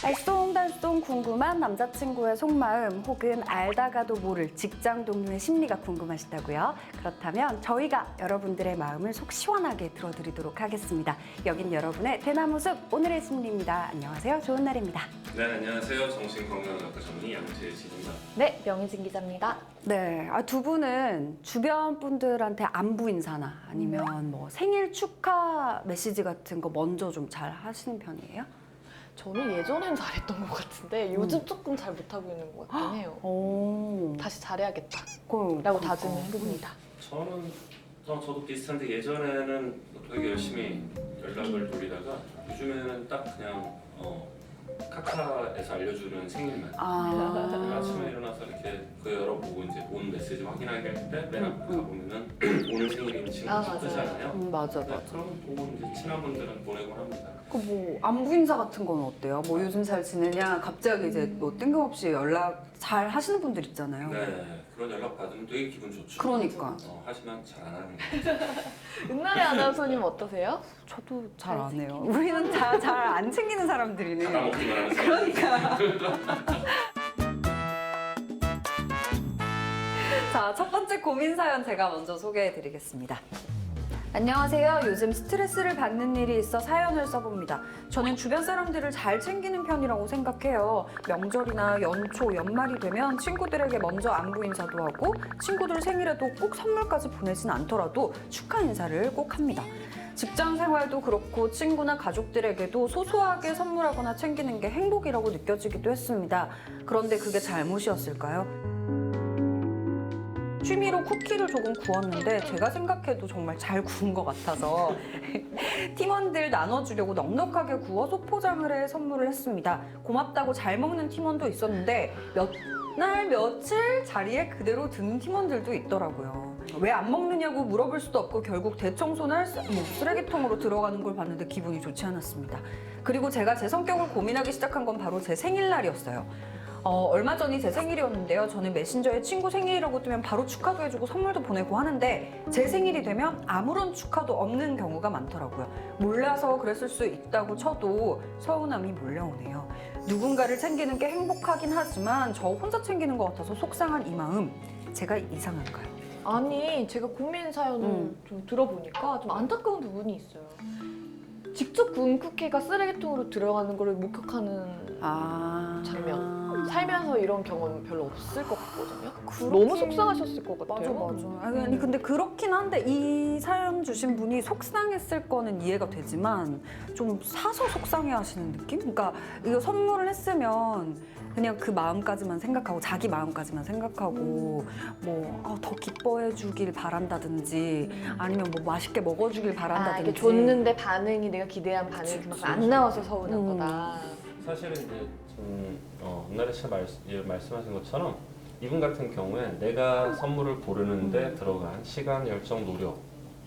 알쏭달쏭 궁금한 남자친구의 속마음 혹은 알다가도 모를 직장 동료의 심리가 궁금하시다고요? 그렇다면 저희가 여러분들의 마음을 속 시원하게 들어드리도록 하겠습니다. 여긴 여러분의 대나무숲 오늘의 심리입니다. 안녕하세요. 좋은 날입니다. 네, 안녕하세요. 정신건강의학과 전문의 양재진입니다. 네, 명희진 기자입니다. 네, 두 분은 주변 분들한테 안부 인사나 아니면 뭐 생일 축하 메시지 같은 거 먼저 좀 잘 하시는 편이에요? 저는 예전엔 잘했던 것 같은데 요즘 조금 잘 못하고 있는 것 같긴 해요. 오, 다시 잘해야겠다 그럼, 라고 다짐을 해봅니다. 저도 비슷한데 예전에는 되게 열심히 연락을 돌리다가 요즘에는 딱 그냥 카카에서 알려주는 생일만 아침에 일어나서 이렇게 그 열어보고 이제 온 메시지 확인하게 할 때 맨 앞에 가보면은 오늘 생일인 친구 뜨잖아요. 맞아. 그럼 보고 이제 친한 분들은 보내곤 합니다. 그 뭐 안부 인사 같은 건 어때요? 뭐 요즘 잘 지내냐? 갑자기 이제 뭐 뜬금없이 연락 잘 하시는 분들 있잖아요. 네, 그런 연락 받으면 되게 기분 좋죠. 그러니까 하지만 잘 안 하는 거예요. 은나래 아나운서님 어떠세요? 저도 잘 안 해요. 우리는 잘 안 챙기는 사람들이네. 받아먹기만 하는 사람. 자, 첫 번째 고민 사연 제가 먼저 소개해 드리겠습니다. 안녕하세요. 요즘 스트레스를 받는 일이 있어 사연을 써봅니다. 저는 주변 사람들을 잘 챙기는 편이라고 생각해요. 명절이나 연초, 연말이 되면 친구들에게 먼저 안부 인사도 하고 친구들 생일에도 꼭 선물까지 보내진 않더라도 축하 인사를 꼭 합니다. 직장 생활도 그렇고 친구나 가족들에게도 소소하게 선물하거나 챙기는 게 행복이라고 느껴지기도 했습니다. 그런데 그게 잘못이었을까요? 취미로 쿠키를 조금 구웠는데 제가 생각해도 정말 잘 구운 것 같아서 팀원들 나눠주려고 넉넉하게 구워서 포장을 해 선물을 했습니다. 고맙다고 잘 먹는 팀원도 있었는데 몇 날 며칠 자리에 그대로 두는 팀원들도 있더라고요. 왜 안 먹느냐고 물어볼 수도 없고 결국 대청소나 쓰레기통으로 들어가는 걸 봤는데 기분이 좋지 않았습니다. 그리고 제가 제 성격을 고민하기 시작한 건 바로 제 생일날이었어요. 얼마 전이 제 생일이었는데요. 저는 메신저에 친구 생일이라고 뜨면 바로 축하도 해주고 선물도 보내고 하는데 제 생일이 되면 아무런 축하도 없는 경우가 많더라고요. 몰라서 그랬을 수 있다고 쳐도 서운함이 몰려오네요. 누군가를 챙기는 게 행복하긴 하지만 저 혼자 챙기는 것 같아서 속상한 이 마음, 제가 이상한가요? 아니, 제가 고민 사연을 좀 들어보니까 좀 안타까운 부분이 있어요. 직접 구운 쿠키가 쓰레기통으로 들어가는 걸 목격하는 장면. 살면서 이런 경험은 별로 없을 것 같거든요. 너무 속상하셨을 것 같아요. 맞아. 아니 근데 그렇긴 한데 이 사연 주신 분이 속상했을 거는 이해가 되지만 좀 사서 속상해하시는 느낌? 그러니까 이거 선물을 했으면 그냥 그 마음까지만 생각하고 자기 마음까지만 생각하고 뭐 더 기뻐해 주길 바란다든지 아니면 뭐 맛있게 먹어주길 바란다든지 이게 줬는데 반응이 내가 기대한 반응이 그만큼 안 나와서 서운한 거다. 사실은 이제 은나래 씨가 말씀하신 것처럼 이분 같은 경우에 내가 선물을 고르는데 들어간 시간, 열정, 노력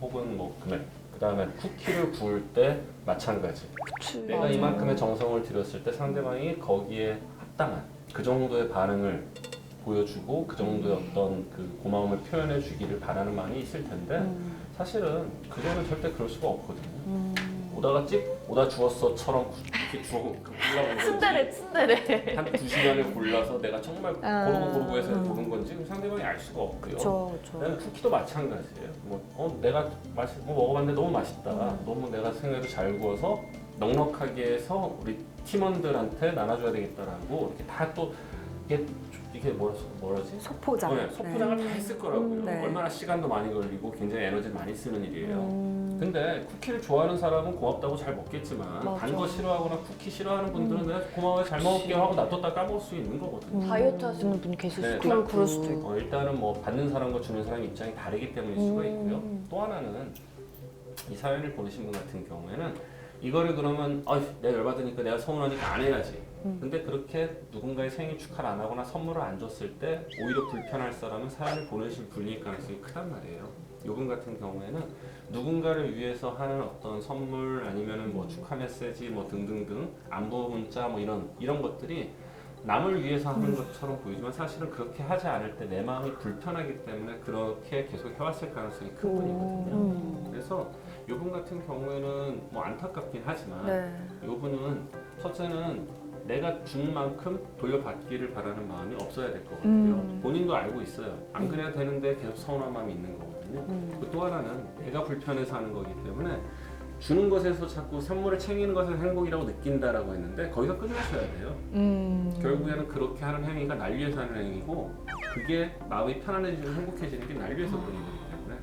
혹은 뭐 금액 그 다음에 쿠키를 구울 때 마찬가지 내가 이만큼의 정성을 들였을 때 상대방이 거기에 합당한 그 정도의 반응을 보여주고 그 정도의 어떤 그 고마움을 표현해 주기를 바라는 마음이 있을 텐데 사실은 그전엔 절대 그럴 수가 없거든요. 오다 주웠어처럼 이렇게 골라본 건지 츤데레 한 2시간을 골라서 내가 정말 고르고 해서 고른 건지 상대방이 알 수가 없고요. 그쵸. 나는 쿠키도 마찬가지예요. 내가 먹어봤는데 너무 맛있다. 너무 내가 생각해도 잘 구워서 넉넉하게 해서 우리 팀원들한테 나눠줘야 되겠다라고 이렇게 다 또 이게 뭐라지? 소포장. 네, 소포장을 다 했을 거라고요. 네. 얼마나 시간도 많이 걸리고 굉장히 에너지를 많이 쓰는 일이에요. 근데 쿠키를 좋아하는 사람은 고맙다고 잘 먹겠지만 단 거 싫어하거나 쿠키 싫어하는 분들은 내가 고마워요 잘 먹을게요 하고 놔뒀다 까먹을 수 있는 거거든요. 다이어트 하시는 분 계실 네, 수도 있고. 그럴 수도 있고. 일단은 뭐 받는 사람과 주는 사람 입장이 다르기 때문일 수가 있고요. 또 하나는 이 사연을 보내신 분 같은 경우에는 이거를 그러면 내가 열받으니까 내가 서운하니까 안 해야지. 근데 그렇게 누군가의 생일 축하를 안 하거나 선물을 안 줬을 때 오히려 불편할 사람은 사연을 보내신 분일 가능성이 크단 말이에요. 이분 같은 경우에는 누군가를 위해서 하는 어떤 선물 아니면은 뭐 축하 메시지 뭐 등등등 안부 문자 뭐 이런 것들이 남을 위해서 하는 것처럼 보이지만 사실은 그렇게 하지 않을 때 내 마음이 불편하기 때문에 그렇게 계속 해왔을 가능성이 큰 분이거든요. 그래서 이분 같은 경우에는 뭐 안타깝긴 하지만 이분은 첫째는 내가 준 만큼 돌려받기를 바라는 마음이 없어야 될 것 같아요. 본인도 알고 있어요. 안 그래야 되는데 계속 서운한 마음이 있는 거거든요. 그리고 또 하나는 내가 불편해서 하는 거기 때문에 주는 것에서 자꾸 선물을 챙기는 것을 행복이라고 느낀다라고 했는데 거기서 끝나셔야 돼요. 결국에는 그렇게 하는 행위가 날 위해서 하는 행위고 그게 마음이 편안해지고 행복해지는 게 날 위해서 그런 거기 때문에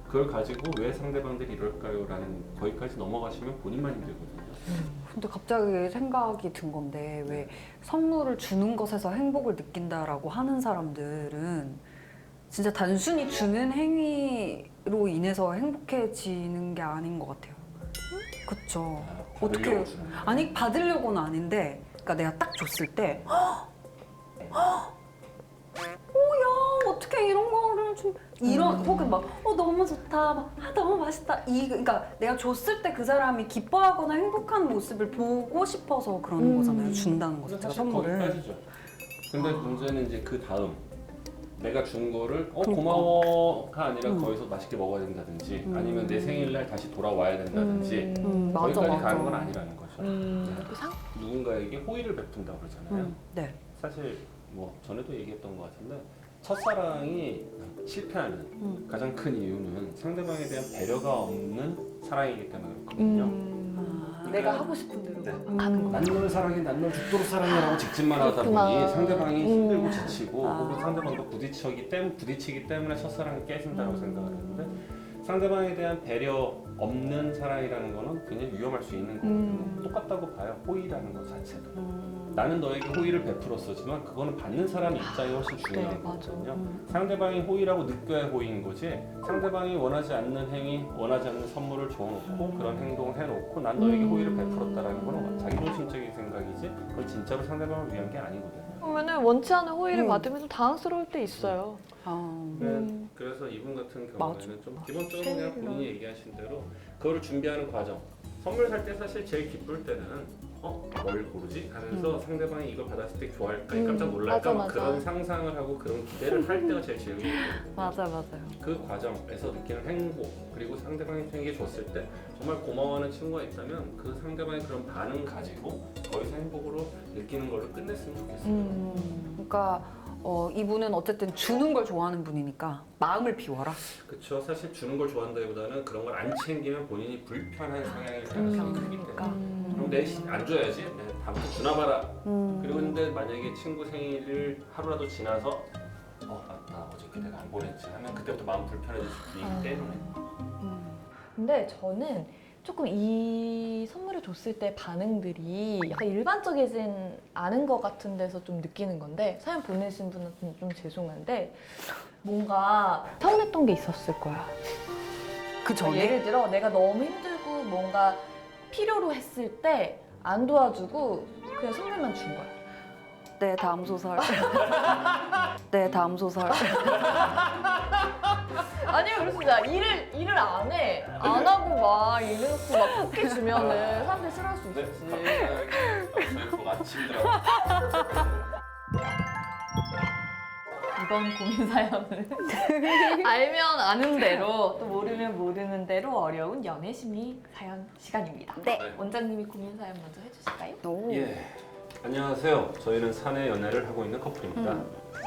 그걸 가지고 왜 상대방들이 이럴까요? 라는 거기까지 넘어가시면 본인만 힘들거든요. 근데 갑자기 생각이 든 건데 왜 선물을 주는 것에서 행복을 느낀다라고 하는 사람들은 진짜 단순히 주는 행위로 인해서 행복해지는 게 아닌 것 같아요. 그쵸? 어떻게 받으려고 주는 거예요. 아니 받으려고는 아닌데, 그러니까 내가 딱 줬을 때, 야 어떻게 이런 거를 좀 이런 혹은 막 너무 좋다, 막 너무 맛있다 그러니까 내가 줬을 때 그 사람이 기뻐하거나 행복한 모습을 보고 싶어서 그러는 거잖아요. 준다는 거 자체가 사실 선물을. 거기까지죠. 근데 문제는 이제 그 다음 내가 준 거를 고마워가 아니라 거기서 맛있게 먹어야 된다든지 아니면 내 생일날 다시 돌아와야 된다든지 맞아, 거기까지 맞아. 가는 건 아니라는 거죠. 그 상? 누군가에게 호의를 베푼다고 그러잖아요. 네. 사실 뭐 전에도 얘기했던 것 같은데 첫사랑이 실패하는 가장 큰 이유는 상대방에 대한 배려가 없는 사랑이기 때문에 그렇거든요. 내가 하고 싶은 대로 네. 가는 거. 난 널 사랑해, 난 널 죽도록 사랑해라고 직진만 하다 그렇구나. 보니 상대방이 힘들고 지치고 혹은 상대방도 부딪히기 때문에 첫사랑이 깨진다고 생각을 했는데 상대방에 대한 배려 없는 사랑이라는 거는 굉장히 위험할 수 있는 거거든요. 똑같다고 봐요. 호의라는 것 자체도. 나는 너에게 호의를 베풀었었지만 그거는 받는 사람 입장이 훨씬 중요한 네, 맞아. 거거든요. 상대방이 호의라고 느껴야 호의인 거지 상대방이 원하지 않는 행위, 원하지 않는 선물을 줘놓고 그런 행동을 해놓고 난 너에게 호의를 베풀었다라는 거는 자기중심적인 생각이지 그건 진짜로 상대방을 위한 게 아니거든요. 그러면은 원치 않은 호의를 받으면 좀 당황스러울 때 있어요. 그래서 이분 같은 경우에는 맞아. 좀 기본적으로 그냥 본인이 얘기하신 대로 그거를 준비하는 과정 선물 살 때 사실 제일 기쁠 때는 뭘 고르지? 하면서 상대방이 이걸 받았을 때 좋아할까? 깜짝 놀랄까? 막 맞아. 그런 상상을 하고 그런 기대를 할 때가 제일 즐거워요. 맞아요. 그 과정에서 느끼는 행복 그리고 상대방이 편하게 줬을 때 정말 고마워하는 친구가 있다면 그 상대방의 그런 반응 가지고 거기서 행복으로 느끼는 걸로 끝냈으면 좋겠어요. 그러니까 이분은 어쨌든 주는 걸 좋아하는 분이니까 마음을 비워라. 그렇죠. 사실 주는 걸 좋아한다기보다는 그런 걸 안 챙기면 본인이 불편한 성향일 가능성이 크기 때문에 그럼 안 줘야지. 다음부터 주나 봐라. 그리고 근데 만약에 친구 생일을 하루라도 지나서 맞다 어저께 내가 안 보냈지 하면 그때부터 마음 불편해질 수 있기 때문에 근데 저는 조금 이 선물을 줬을 때 반응들이 약간 일반적이진 않은 것 같은 데서 좀 느끼는 건데 사연 보내신 분한테는 좀 죄송한데 뭔가 서운했던 게 있었을 거야. 그 전에 예를 들어 내가 너무 힘들고 뭔가 필요로 했을 때 안 도와주고 그냥 선물만 준 거야. 네, 다음 소설. 네, 다음 소설. 아니요, 그래서 나 일을 안 해. 안 하고 막 이래놓고 막 쿠키 주면은 사람들이 싫어할 수 있지. 저희 아침이라고 이번 고민 사연을 알면 아는 대로 또 모르면 모르는 대로 어려운 연애 심리 사연 시간입니다. 네. 원장님이 고민 사연 먼저 해주실까요? 오. 예. 안녕하세요. 저희는 사내 연애를 하고 있는 커플입니다.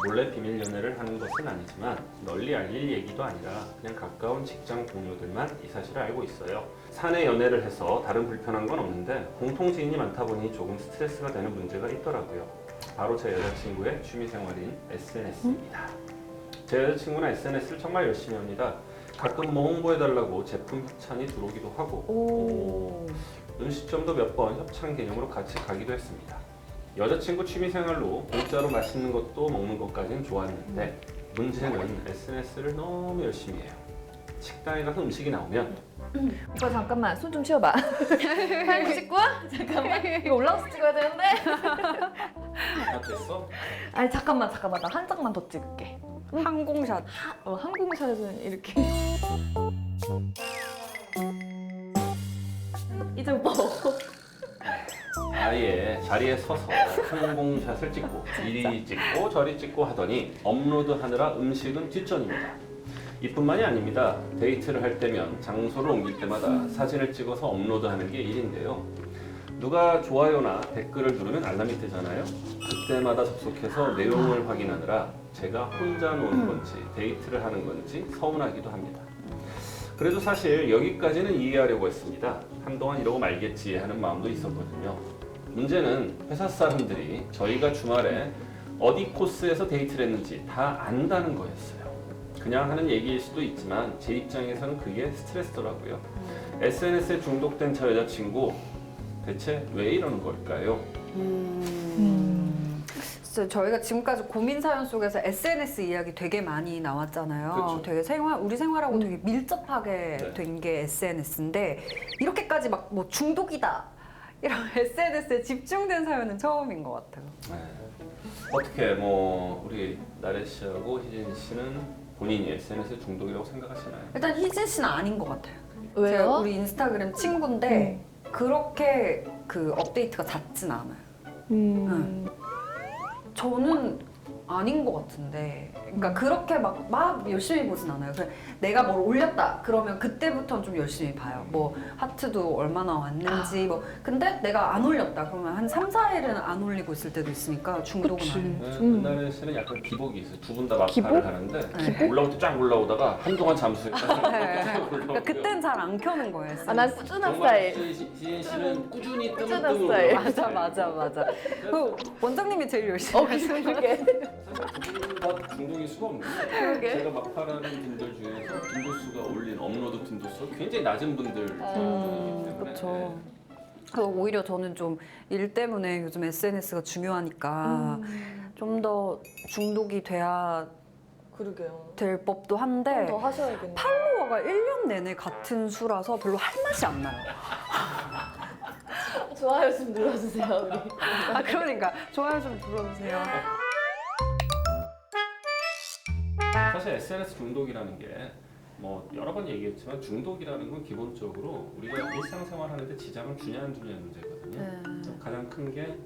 몰래 비밀 연애를 하는 것은 아니지만 널리 알릴 얘기도 아니라 그냥 가까운 직장 동료들만 이 사실을 알고 있어요. 사내 연애를 해서 다른 불편한 건 없는데 공통 지인이 많다 보니 조금 스트레스가 되는 문제가 있더라고요. 바로 제 여자친구의 취미생활인 SNS입니다. 제 여자친구는 SNS를 정말 열심히 합니다. 가끔 뭐 홍보해달라고 제품 협찬이 들어오기도 하고 음식점도 몇 번 협찬 개념으로 같이 가기도 했습니다. 여자친구 취미생활로 공짜로 맛있는 것도 먹는 것까지는 좋았는데 문제는 SNS를 너무 열심히 해요. 식당에 가서 음식이 나오면 오빠 잠깐만 손 좀 치워봐. 사연 씻고 잠깐만 이거 올라가서 찍어야 되는데. 다 됐어? 아니 잠깐만 나 한 장만 더 찍을게. 항공샷. 항공샷은 이렇게. 이제 오빠 먹어. 아예 자리에 서서 항공샷을 찍고 이리 찍고 저리 찍고 하더니 업로드하느라 음식은 뒷전입니다. 이뿐만이 아닙니다. 데이트를 할 때면 장소를 옮길 때마다 사진을 찍어서 업로드하는 게 일인데요. 누가 좋아요나 댓글을 누르면 알람이 뜨잖아요. 그때마다 접속해서 내용을 확인하느라 제가 혼자 노는 건지 데이트를 하는 건지 서운하기도 합니다. 그래도 사실 여기까지는 이해하려고 했습니다. 한동안 이러고 말겠지 하는 마음도 있었거든요. 문제는 회사 사람들이 저희가 주말에 어디 코스에서 데이트를 했는지 다 안다는 거였어요. 그냥 하는 얘기일 수도 있지만 제 입장에서는 그게 스트레스더라고요. SNS에 중독된 저 여자친구 대체 왜 이러는 걸까요? 진짜 저희가 지금까지 고민 사연 속에서 SNS 이야기 되게 많이 나왔잖아요. 그쵸. 되게 우리 생활하고 되게 밀접하게 네. 된 게 SNS인데 이렇게까지 막 뭐 중독이다 이런 SNS에 집중된 사연은 처음인 것 같아요. 네. 어떻게 뭐 우리 나래 씨하고 희진 씨는 본인이 SNS 중독이라고 생각하시나요? 일단 희진 씨는 아닌 것 같아요. 제가 왜요? 우리 인스타그램 친구인데 그렇게 그 업데이트가 잦진 않아요. 저는 아닌 것 같은데, 그러니까 그렇게 막 열심히 보진 않아요. 그냥 내가 뭘 올렸다 그러면 그때부터는 좀 열심히 봐요. 뭐 하트도 얼마나 왔는지 뭐. 근데 내가 안 올렸다 그러면 한 3, 4일은 안 올리고 있을 때도 있으니까 중독은 그치. 아니에요. 네, 나래 씨는 약간 기복이 있어요. 두 분 다 막판을 기복? 하는데 기복? 올라올 때 쫙 올라오다가 한동안 잠수했다가 네. 그러니까 그땐 잘 안 켜는 거예요. 아, 난 꾸준한 정말 스타일. 희진 씨는 꾸준히 꾸준한 뜨문뜨문 스타일. 올라가요. 맞아. 그 원장님이 제일 열심히 하시는 거. 그러게. 사실 두분다 중독일 수가 없는 게 그러게. 제가 막판하는 분들 중에서 빈도수가 올린 업로드 빈도수가 굉장히 낮은 분들 중이기 때문에 그렇죠. 그래서 오히려 저는 좀 일 때문에 요즘 SNS가 중요하니까 좀 더 중독이 돼야 그러게요. 될 법도 한데 더 하셔야겠네요. 팔로워가 1년 내내 같은 수라서 별로 할 맛이 안 나요. 좋아요 좀 눌러주세요 우리. 아 그러니까 좋아요 좀 눌러주세요. 사실 SNS 중독이라는 게 뭐 여러 번 얘기했지만 중독이라는 건 기본적으로 우리가 일상생활 하는데 지장을 주냐 안 주냐의 문제거든요. 네. 가장 큰 게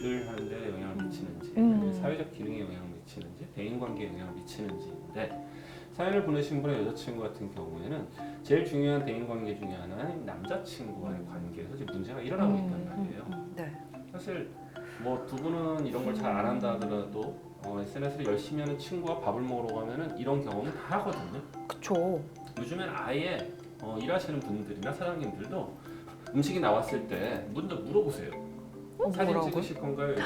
일을 하는데 영향을 미치는지 아니면 사회적 기능에 영향을 미치는지 대인관계에 영향을 미치는지인데 사연을 보내신 분의 여자친구 같은 경우에는 제일 중요한 대인관계 중에 하나는 남자친구와의 관계에서 지금 문제가 일어나고 있단 말이에요. 네. 사실 뭐 두 분은 이런 걸 잘 안 한다 하더라도 SNS를 열심히 하는 친구와 밥을 먹으러 가면은 이런 경험은 다 하거든요. 그쵸. 요즘엔 아예 일하시는 분들이나 사장님들도 음식이 나왔을 때 먼저 물어보세요. 사진 뭐라고요? 찍으실 건가요? 이렇게.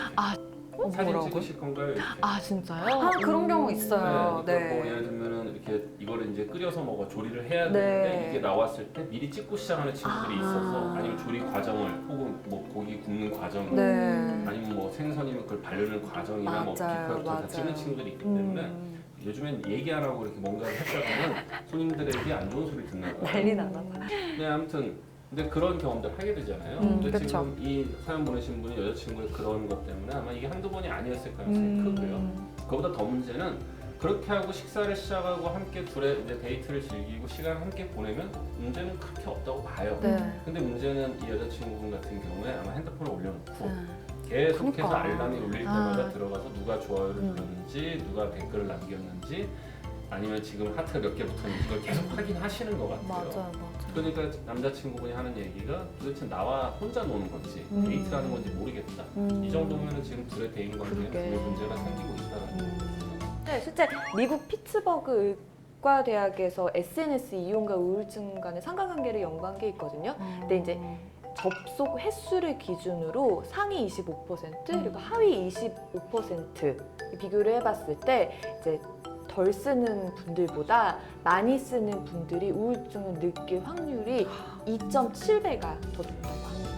사진 뭐라고요? 찍으실 건가요? 이렇게. 아 진짜요? 아 그런 경우 있어요. 네, 네. 그러니까 뭐 예를 들면은 이렇게 이거를 이제 끓여서 먹어 조리를 해야 네. 되는데 이게 나왔을 때 미리 찍고 시작하는 친구들이 아. 있어서 아니면 조리 과정을 혹은 뭐 고기 굽는 과정을 네. 아니면 뭐 생선이면 그걸 바르는 과정이나 뭐 맞아요, 비법을 다 맞아요. 찍는 친구들이 있기 때문에 음. 요즘엔 얘기 안 하고 이렇게 뭔가를 했다가는 손님들에게 안 좋은 소리 듣나 봐요. 난리 나나. 네, 아무튼 근데 그런 경험들 하게 되잖아요. 근데 그쵸. 지금 이 사연 보내신 분이 여자친구의 그런 것 때문에 아마 이게 한두 번이 아니었을 가능성이 크고요. 그보다 더 문제는 그렇게 하고 식사를 시작하고 함께 둘의 이제 데이트를 즐기고 시간을 함께 보내면 문제는 그렇게 없다고 봐요. 네. 근데 문제는 이 여자친구분 같은 경우에 아마 핸드폰을 올려놓고 네. 계속해서 그러니까. 알람이 울릴 때마다 아. 들어가서 누가 좋아요를 눌렀는지 누가 댓글을 남겼는지 아니면 지금 하트가 몇 개 붙었는지 이걸 계속 확인하시는 것 같아요. 맞아요. 그러니까 남자친구분이 하는 얘기가 도대체 나와 혼자 노는 건지 데이트라는 건지 모르겠다. 이 정도면 지금 둘의 대인관계에 그러게. 분명 문제가 생기고 있다는 거예요. 네, 실제 미국 피츠버그 의과대학에서 SNS 이용과 우울증 간의 상관관계를 연구한 게 있거든요. 근데 이제 접속 횟수를 기준으로 상위 25% 그리고 하위 25% 비교를 해봤을 때 이제 덜 쓰는 분들보다 많이 쓰는 분들이 우울증을 느낄 확률이 2.7배가 더 높다고 합니다.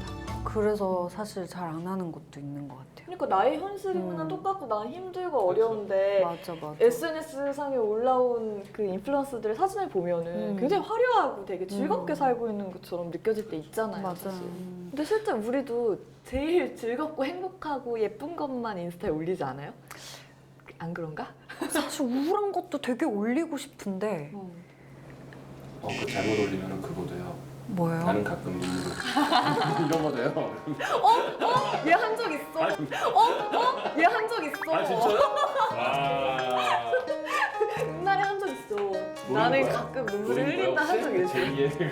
그래서 사실 잘 안 하는 것도 있는 것 같아요. 그러니까 나의 현실이랑 똑같고 난 힘들고 어려운데 맞아. SNS상에 올라온 그 인플루언서들의 사진을 보면은 굉장히 화려하고 되게 즐겁게 살고 있는 것처럼 느껴질 때 있잖아요. 맞아. 사실. 근데 실제 우리도 제일 즐겁고 행복하고 예쁜 것만 인스타에 올리지 않아요? 안 그런가? 사실 우울한 것도 되게 올리고 싶은데 그 잘못 올리면 그거 돼요. 뭐예요? 나는 가끔 눈물을 이런 거 돼요. 얘 한 적 있어. 얘 한 적 있어. 아 진짜요? 와. 옛날에 한 적 있어. 나는 거야? 가끔 눈물을 흘린다 한 적 있어. 제2의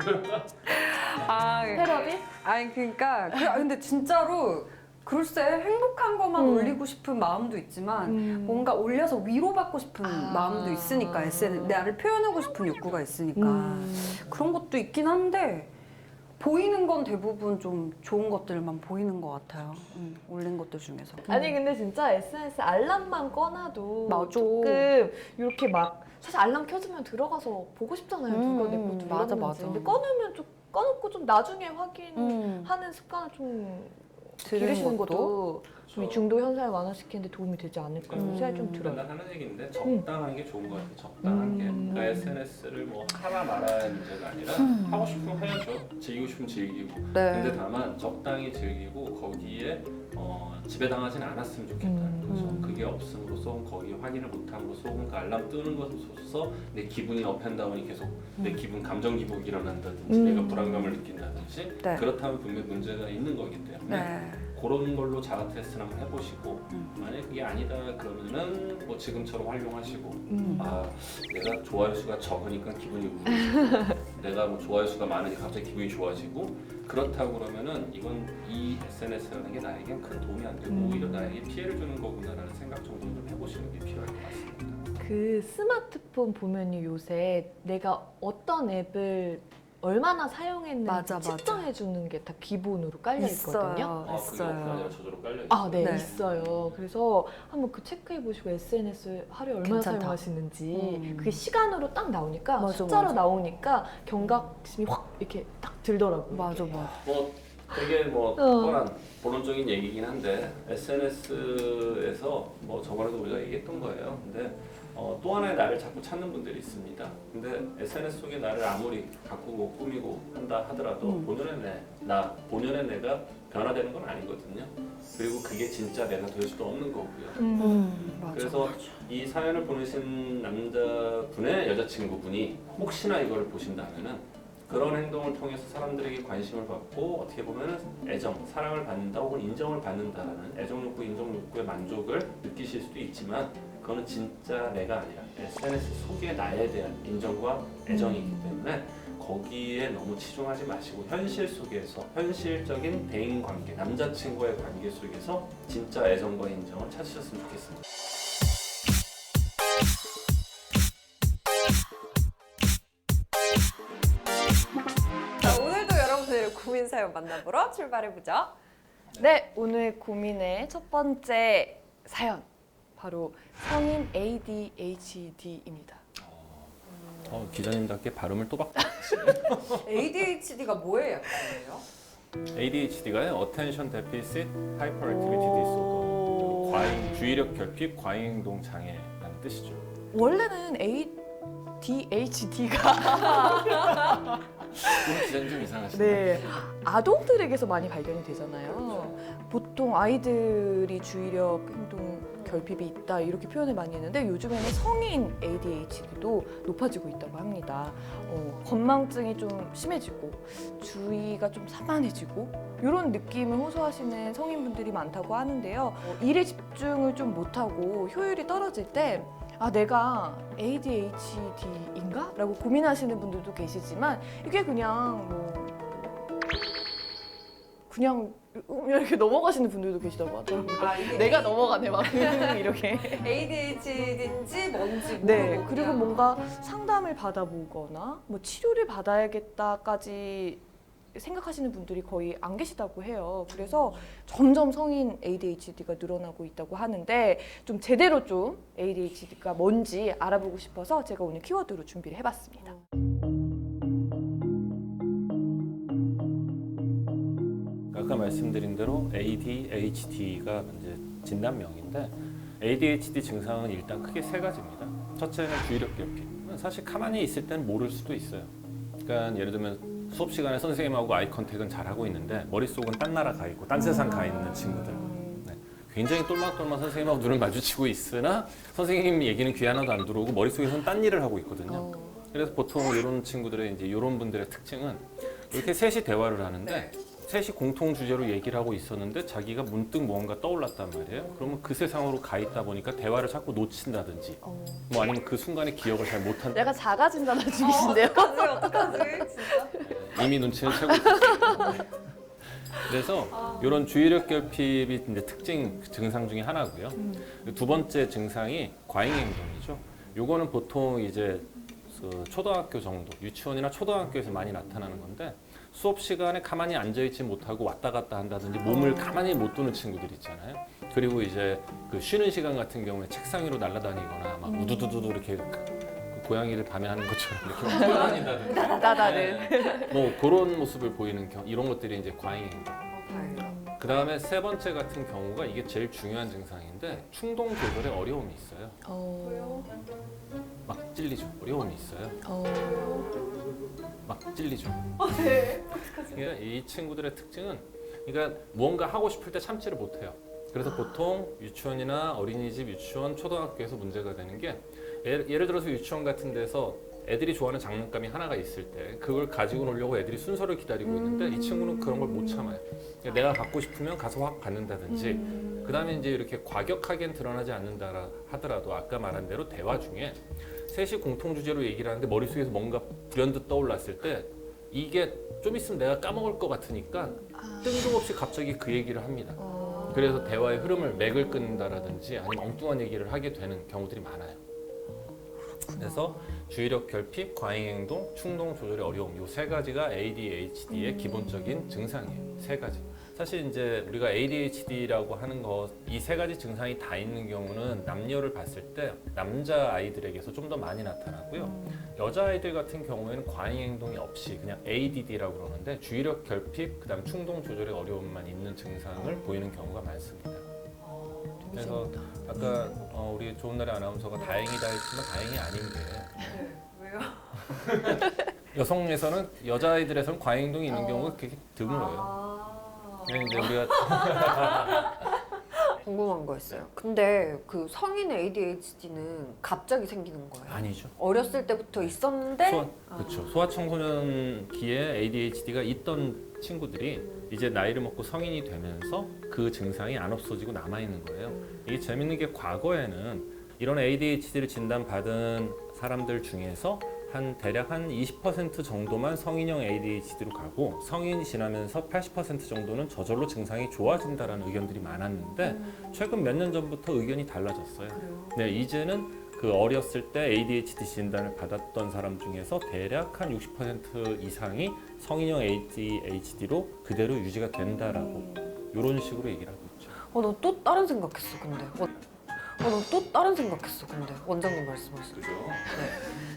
아, 패러디? 아니 그러니까 근데 진짜로 글쎄 행복한 것만 올리고 싶은 마음도 있지만 뭔가 올려서 위로받고 싶은 마음도 있으니까 SNS 나를 표현하고 싶은 욕구가 있으니까 그런 것도 있긴 한데 보이는 건 대부분 좀 좋은 것들만 보이는 것 같아요. 올린 것들 중에서. 아니 근데 진짜 SNS 알람만 꺼놔도 맞아. 조금 이렇게 막 사실 알람 켜지면 들어가서 보고 싶잖아요. 누가 내 것도 맞아, 눌렀는지. 맞아. 근데 꺼놓으면 좀 꺼놓고 좀 나중에 확인하는 습관을 좀 기르시는 것도 좀 이 중독 현상을 완화시키는데 도움이 되지 않을까 요새 좀 들어요. 맨날 하는 얘기인데 적당한 게 좋은 것 같아요. 적당한 게. 그러니까 SNS를 뭐 하나 말아야 문제가 아니라 하고 싶으면 해야죠. 즐기고 싶으면 즐기고. 네. 근데 다만 적당히 즐기고 거기에 지배당하진 않았으면 좋겠다는 거죠. 그게 없음으로써 거기에 확인을 못함으로써 그 알람 뜨는 것으로서 내 기분이 업앤다운이 계속 내 기분 감정 기복이 일어난다든지 내가 불안감을 느낀다든지 네. 그렇다면 분명 문제가 있는 거기 때문에 네. 그런 걸로 자아 테스트를 한번 해보시고 만약 그게 아니다 그러면은 뭐 지금처럼 활용하시고 아 내가 좋아요 수가 적으니까 기분이 우울해지고 내가 뭐 좋아요 수가 많으니까 갑자기 기분이 좋아지고 그렇다고 그러면은 이건 이 SNS라는 게 나에겐 큰 도움이 안 되고 오히려 나에게 피해를 주는 거구나라는 생각 정도는 좀 해보시는 게 필요할 것 같습니다. 그 스마트폰 보면요 요새 내가 어떤 앱을 얼마나 사용했는지 맞아. 측정해 주는 게 다 기본으로 깔려 있거든요. 그게 없어요. 저절로 깔려 있어요. 아, 네, 네. 있어요. 그래서 한번 그 체크해 보시고 SNS 하루에 얼마나 괜찮다. 사용하시는지 그게 시간으로 딱 나오니까 맞아, 숫자로 맞아. 나오니까 경각심이 확 이렇게 딱 들더라고요. 맞아. 뭐 되게 뭐 뻔한 본론적인 얘기긴 한데 SNS에서 뭐 저번에도 우리가 얘기했던 거예요. 근데 또 하나의 나를 자꾸 찾는 분들이 있습니다. 근데 SNS 속에 나를 아무리 가꾸고 꾸미고 한다 하더라도 본연의 내가 변화되는 건 아니거든요. 그리고 그게 진짜 내가 될 수도 없는 거고요. 맞아. 그래서 이 사연을 보내신 남자분의 여자친구분이 혹시나 이걸 보신다면은 그런 행동을 통해서 사람들에게 관심을 받고 어떻게 보면 애정, 사랑을 받는다 혹은 인정을 받는다라는 애정 욕구, 인정 욕구의 만족을 느끼실 수도 있지만 그거는 진짜 내가 아니라 SNS 속의 나에 대한 인정과 애정이기 때문에 거기에 너무 치중하지 마시고 현실 속에서 현실적인 대인 관계, 남자친구와의 관계 속에서 진짜 애정과 인정을 찾으셨으면 좋겠습니다. 자, 오늘도 여러분들의 고민 사연 만나보러 출발해보죠. 네, 오늘 고민의 첫 번째 사연 바로 성인 ADHD입니다. 기자님답게 발음을 또 바꿔. ADHD가 뭐의 약자예요? ADHD가요, Attention Deficit Hyperactivity Disorder. 과잉 주의력 결핍, 과잉 행동 장애라는 뜻이죠. 원래는 ADHD가 기자님 좀 이상하시네. 네, 아동들에게서 많이 발견이 되잖아요. 보통 아이들이 주의력 행동 결핍이 있다 이렇게 표현을 많이 했는데 요즘에는 성인 ADHD도 높아지고 있다고 합니다. 건망증이 좀 심해지고 주의가 좀 산만해지고 이런 느낌을 호소하시는 성인분들이 많다고 하는데요. 일에 집중을 좀 못하고 효율이 떨어질 때 아, 내가 ADHD인가? 라고 고민하시는 분들도 계시지만 이게 그냥 이렇게 넘어가시는 분들도 계시다고 하더라고요. 이게 내가 넘어가네 막 이렇게. ADHD인지 뭔지 모르고 네, 그리고 그냥 뭔가 상담을 받아보거나 뭐 치료를 받아야겠다까지 생각하시는 분들이 거의 안 계시다고 해요. 그래서 점점 성인 ADHD가 늘어나고 있다고 하는데 좀 제대로 좀 ADHD가 뭔지 알아보고 싶어서 제가 오늘 키워드로 준비를 해봤습니다. 아까 말씀드린 대로 ADHD가 이제 진단명인데 ADHD 증상은 일단 크게 세 가지입니다. 첫째는 주의력 결핍. 사실 가만히 있을 때는 모를 수도 있어요. 그러니까 예를 들면 수업 시간에 선생님하고 아이 컨택은 잘 하고 있는데 머릿속은 딴 나라 가 있고 딴 세상 가 있는 친구들. 네. 굉장히 똘망똘망 선생님하고 눈을 마주치고 있으나 선생님 얘기는 귀 하나도 안 들어오고 머릿속에서는 딴 일을 하고 있거든요. 그래서 보통 이런 친구들의 이제 이런 분들의 특징은 이렇게 셋이 대화를 하는데 셋이 공통 주제로 얘기를 하고 있었는데 자기가 문득 뭔가 떠올랐단 말이에요. 그러면 그 세상으로 가 있다 보니까 대화를 자꾸 놓친다든지 뭐 아니면 그 순간에 기억을 잘 못한다. 약간 자가진단을 중이신데요? 어떡하지 진짜? 이미 눈치는 채고 있었어요. 그래서 이런 주의력 결핍이 이제 특징 증상 중에 하나고요. 두 번째 증상이 과잉 행동이죠. 요거는 보통 이제 그 초등학교 정도, 유치원이나 초등학교에서 많이 나타나는 건데 수업 시간에 가만히 앉아 있지 못하고 왔다 갔다 한다든지 몸을 가만히 못 두는 친구들 있잖아요. 그리고 이제 그 쉬는 시간 같은 경우에 책상 위로 날아다니거나 막 우두두두 이렇게 그 고양이를 밤에 하는 것처럼 이렇게 뛰어다닌다든지 나다는. 뭐 그런 모습을 보이는 이런 것들이 이제 과잉 행동. 그 다음에 세 번째 같은 경우가 이게 제일 중요한 증상인데 충동 조절에 어려움이 있어요. 막 찔리죠. 어려움이 있어요. 막 찔리죠. 그러니까 이 친구들의 특징은 그러니까 무언가 하고 싶을 때 참지를 못해요. 그래서 보통 유치원이나 어린이집, 유치원, 초등학교에서 문제가 되는 게 예를 들어서 유치원 같은 데서 애들이 좋아하는 장난감이 하나가 있을 때 그걸 가지고 놀려고 애들이 순서를 기다리고 있는데 이 친구는 그런 걸 못 참아요. 그러니까 내가 갖고 싶으면 가서 확 갖는다든지 그 다음에 이제 이렇게 과격하게는 드러나지 않는다 하더라도 아까 말한 대로 대화 중에 셋이 공통 주제로 얘기를 하는데 머릿속에서 뭔가 불현듯 떠올랐을 때 이게 좀 있으면 내가 까먹을 것 같으니까 뜬금없이 갑자기 그 얘기를 합니다. 그래서 대화의 흐름을 맥을 끊는다라든지 아니면 엉뚱한 얘기를 하게 되는 경우들이 많아요. 그래서 주의력 결핍, 과잉 행동, 충동 조절의 어려움 이 세 가지가 ADHD의 기본적인 증상이에요. 세 가지. 사실 이제 우리가 ADHD라고 하는 거 이 세 가지 증상이 다 있는 경우는 남녀를 봤을 때 남자 아이들에게서 좀 더 많이 나타나고요. 여자 아이들 같은 경우에는 과잉 행동이 없이 그냥 ADD라고 그러는데 주의력 결핍, 그다음 충동 조절의 어려움만 있는 증상을 보이는 경우가 많습니다. 그래서 아까 우리 좋은 날의 아나운서가 다행이다 했지만 다행이 아닌 게 왜요? 여성에서는 여자아이들에서는 과잉 행동이 있는 경우가 되게 드물어요. 그냥 이제 우리가 궁금한 거 있어요. 근데 그 성인 ADHD는 갑자기 생기는 거예요? 아니죠. 어렸을 때부터 있었는데 그렇죠. 소아청소년기에 ADHD가 있던 친구들이 이제 나이를 먹고 성인이 되면서 그 증상이 안 없어지고 남아 있는 거예요. 이게 재밌는 게 과거에는 이런 ADHD를 진단받은 사람들 중에서 대략 한 20% 정도만 성인형 ADHD로 가고 성인이 지나면서 80% 정도는 저절로 증상이 좋아진다라는 의견들이 많았는데 최근 몇 년 전부터 의견이 달라졌어요. 네, 이제는 그 어렸을 때 ADHD 진단을 받았던 사람 중에서 대략 한 60% 이상이 성인형 ADHD로 그대로 유지가 된다라고 이런 식으로 얘기를 하고 있죠. 너 또 다른 생각했어 근데 너 또 다른 생각했어 근데 원장님 말씀하신 그죠?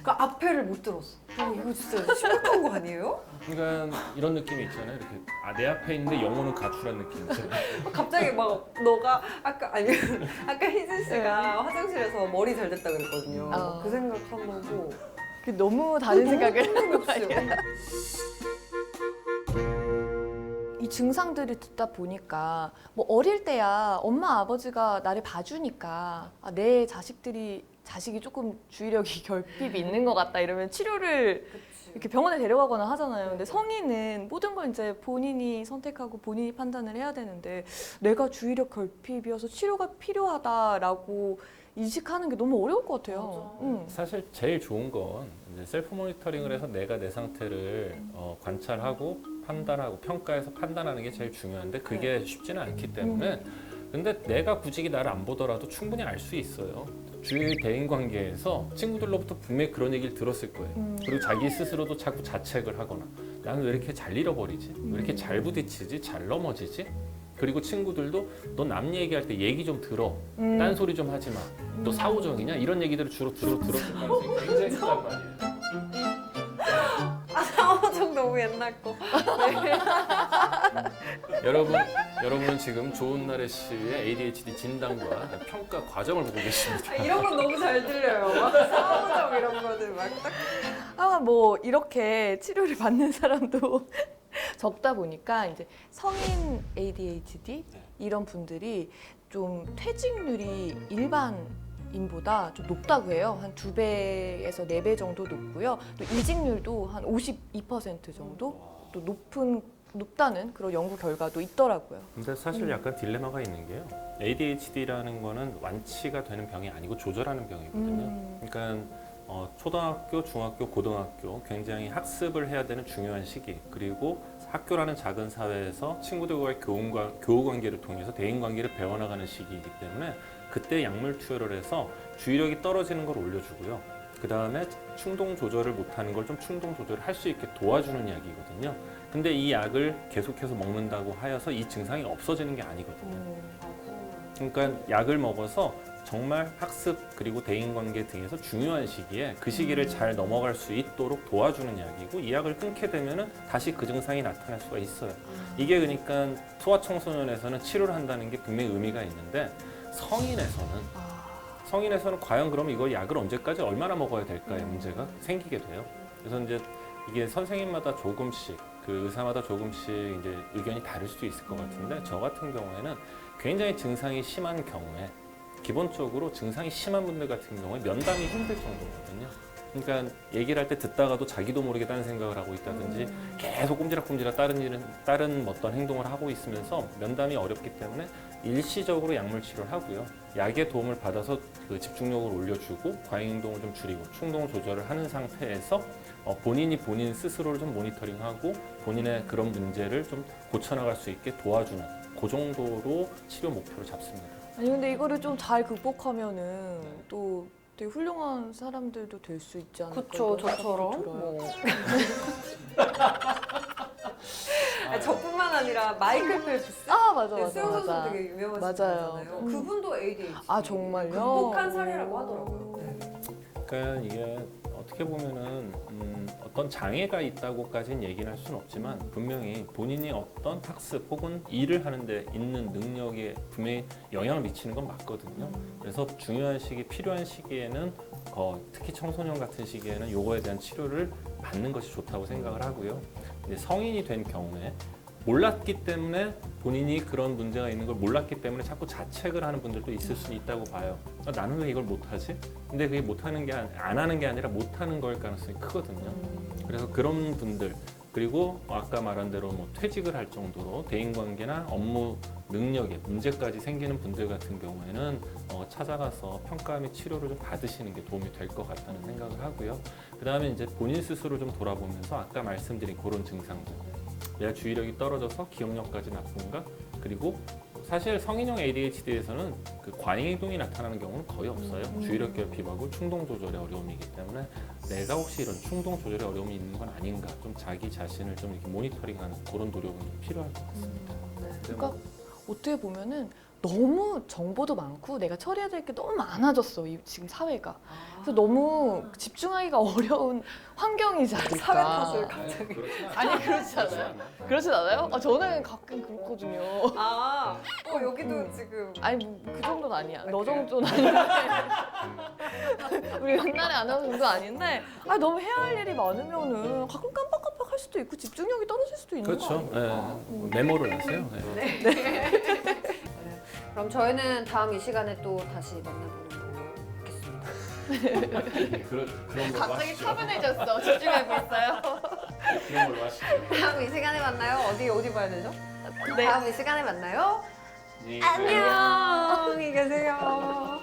그 앞에를 못 들었어. 이거 진짜 심각한 거 아니에요? 그러니까 이런 느낌이 있잖아요. 이렇게 내 앞에 있는데 영혼은 가출한 느낌 있잖아요. 갑자기 막 너가 아까 희진 씨가 화장실에서 머리 잘 됐다 그랬거든요. 그 생각하고 너무 다른 생각을 너무 없어요. 이 증상들을 듣다 보니까 뭐 어릴 때야 엄마 아버지가 나를 봐주니까 내 자식이 조금 주의력이 결핍이 있는 것 같다 이러면 치료를 이렇게 병원에 데려가거나 하잖아요. 근데 성인은 모든 걸 이제 본인이 선택하고 본인이 판단을 해야 되는데 내가 주의력 결핍이어서 치료가 필요하다라고 인식하는 게 너무 어려울 것 같아요. 사실 제일 좋은 건 이제 셀프 모니터링을 해서 내가 내 상태를 관찰하고 판단하고 평가해서 판단하는 게 제일 중요한데 그게 쉽지는 않기 때문에 근데 내가 굳이 나를 안 보더라도 충분히 알 수 있어요. 주위 대인관계에서 친구들로부터 분명히 그런 얘기를 들었을 거예요. 그리고 자기 스스로도 자꾸 자책을 하거나 나는 왜 이렇게 잘 잃어버리지? 왜 이렇게 잘 부딪히지? 잘 넘어지지? 그리고 친구들도 너 남 얘기할 때 얘기 좀 들어. 딴소리 좀 하지 마. 너 사오정이냐? 이런 얘기들을 주로 들었을 가능성이 굉장히 크단 말이에요. 사오정 너무 옛날 거. 여러분은 지금 좋은 날의 씨의 ADHD 진단과 평가 과정을 보고 계십니다. 이런 건 너무 잘 들려요. 막 사오정 이런 거는 막 딱. 아마 뭐 이렇게 치료를 받는 사람도 적다 보니까 이제 성인 ADHD 이런 분들이 좀 퇴직률이 일반인보다 좀 높다고 해요. 한 2배에서 4배 정도 높고요. 또 이직률도 한 52% 정도 또 높다는 그런 연구 결과도 있더라고요. 근데 사실 약간 딜레마가 있는 게요. ADHD라는 거는 완치가 되는 병이 아니고 조절하는 병이거든요. 그러니까 초등학교, 중학교, 고등학교 굉장히 학습을 해야 되는 중요한 시기, 그리고 학교라는 작은 사회에서 친구들과의 교우 관계를 통해서 대인 관계를 배워나가는 시기이기 때문에 그때 약물 투여를 해서 주의력이 떨어지는 걸 올려주고요. 그 다음에 충동 조절을 못하는 걸 좀 충동 조절을 할 수 있게 도와주는 약이거든요. 근데 이 약을 계속해서 먹는다고 하여서 이 증상이 없어지는 게 아니거든요. 그러니까 약을 먹어서 정말 학습 그리고 대인관계 등에서 중요한 시기에 그 시기를 잘 넘어갈 수 있도록 도와주는 약이고, 이 약을 끊게 되면은 다시 그 증상이 나타날 수가 있어요. 이게 그러니까 소아청소년에서는 치료를 한다는 게 분명히 의미가 있는데, 성인에서는 과연 그러면 이걸 약을 언제까지 얼마나 먹어야 될까의 문제가 생기게 돼요. 그래서 이제 이게 선생님마다 조금씩, 그 의사마다 조금씩 이제 의견이 다를 수도 있을 것 같은데, 저 같은 경우에는 굉장히 증상이 심한 경우에, 기본적으로 증상이 심한 분들 같은 경우에 면담이 힘들 정도거든요. 그러니까 얘기를 할 때 듣다가도 자기도 모르게 다른 생각을 하고 있다든지 계속 꼼지락꼼지락 다른 어떤 행동을 하고 있으면서 면담이 어렵기 때문에 일시적으로 약물 치료를 하고요. 약의 도움을 받아서 그 집중력을 올려주고 과잉 행동을 좀 줄이고 충동 조절을 하는 상태에서 본인이 본인 스스로를 좀 모니터링하고 본인의 그런 문제를 좀 고쳐나갈 수 있게 도와주는, 그 정도로 치료 목표를 잡습니다. 아니 근데 이거를 좀 잘 극복하면은 또 되게 훌륭한 사람들도 될 수 있지 않을까. 그쵸, 이런 저처럼. 생각도 들어요. 뭐. 아니, 저뿐만 아니라 마이클 펠프스? 아 맞아 네, 맞아 수영 선수 맞아. 되게 유명하신 맞아요. 분이잖아요. 그분도 ADHD. 아 정말요? 극복한 사례라고 하더라고요. 네. 그러니까 이게 어떻게 보면은 어떤 장애가 있다고까지는 얘기는 할 수는 없지만, 분명히 본인이 어떤 학습 혹은 일을 하는데 있는 능력에 분명히 영향을 미치는 건 맞거든요. 그래서 중요한 시기, 필요한 시기에는 특히 청소년 같은 시기에는 요거에 대한 치료를 받는 것이 좋다고 생각을 하고요. 이제 성인이 된 경우에 몰랐기 때문에, 본인이 그런 문제가 있는 걸 몰랐기 때문에 자꾸 자책을 하는 분들도 있을 수 있다고 봐요. 나는 왜 이걸 못하지? 근데 그게 못하는 게 안 하는 게 아니라 못하는 걸 가능성이 크거든요. 그래서 그런 분들, 그리고 아까 말한 대로 뭐 퇴직을 할 정도로 대인관계나 업무 능력에 문제까지 생기는 분들 같은 경우에는 찾아가서 평가 및 치료를 좀 받으시는 게 도움이 될 것 같다는 생각을 하고요. 그 다음에 이제 본인 스스로 좀 돌아보면서 아까 말씀드린 그런 증상들, 내가 주의력이 떨어져서 기억력까지 나쁜가? 그리고 사실 성인형 ADHD에서는 그 과잉 행동이 나타나는 경우는 거의 없어요. 주의력 결핍하고 충동 조절의 어려움이기 때문에 내가 혹시 이런 충동 조절의 어려움이 있는 건 아닌가, 좀 자기 자신을 좀 이렇게 모니터링하는 그런 노력은 좀 필요할 것 같습니다. 그러니까 어떻게 보면은 너무 정보도 많고 내가 처리해야 될 게 너무 많아졌어 지금 사회가. 그래서 너무 집중하기가 어려운 환경이지 않을까. 사회 탓을 갑자기. 아니 그렇지 않아요? 그렇진 않아요? 저는 가끔 그렇거든요. 여기도 지금. 아니 뭐, 그 정도는 아니야. 너 정도는 아닌데. 우리 옛날에 아나운서 정도 아닌데 너무 해야 할 일이 많으면은 가끔 깜빡깜빡 할 수도 있고 집중력이 떨어질 수도 있는 거 그렇죠. 아니에요? 메모를 하세요. 그럼 저희는 다음 이 시간에 또 다시 만나보는 걸로 하겠습니다. 그런 걸로 갑자기 하시죠. 차분해졌어. 집중하고 있어요. 그런 걸로 하시죠. 다음 이 시간에 만나요. 어디 봐야 되죠? 네. 다음 이 시간에 만나요. 안녕히 계세요. 안녕히 계세요.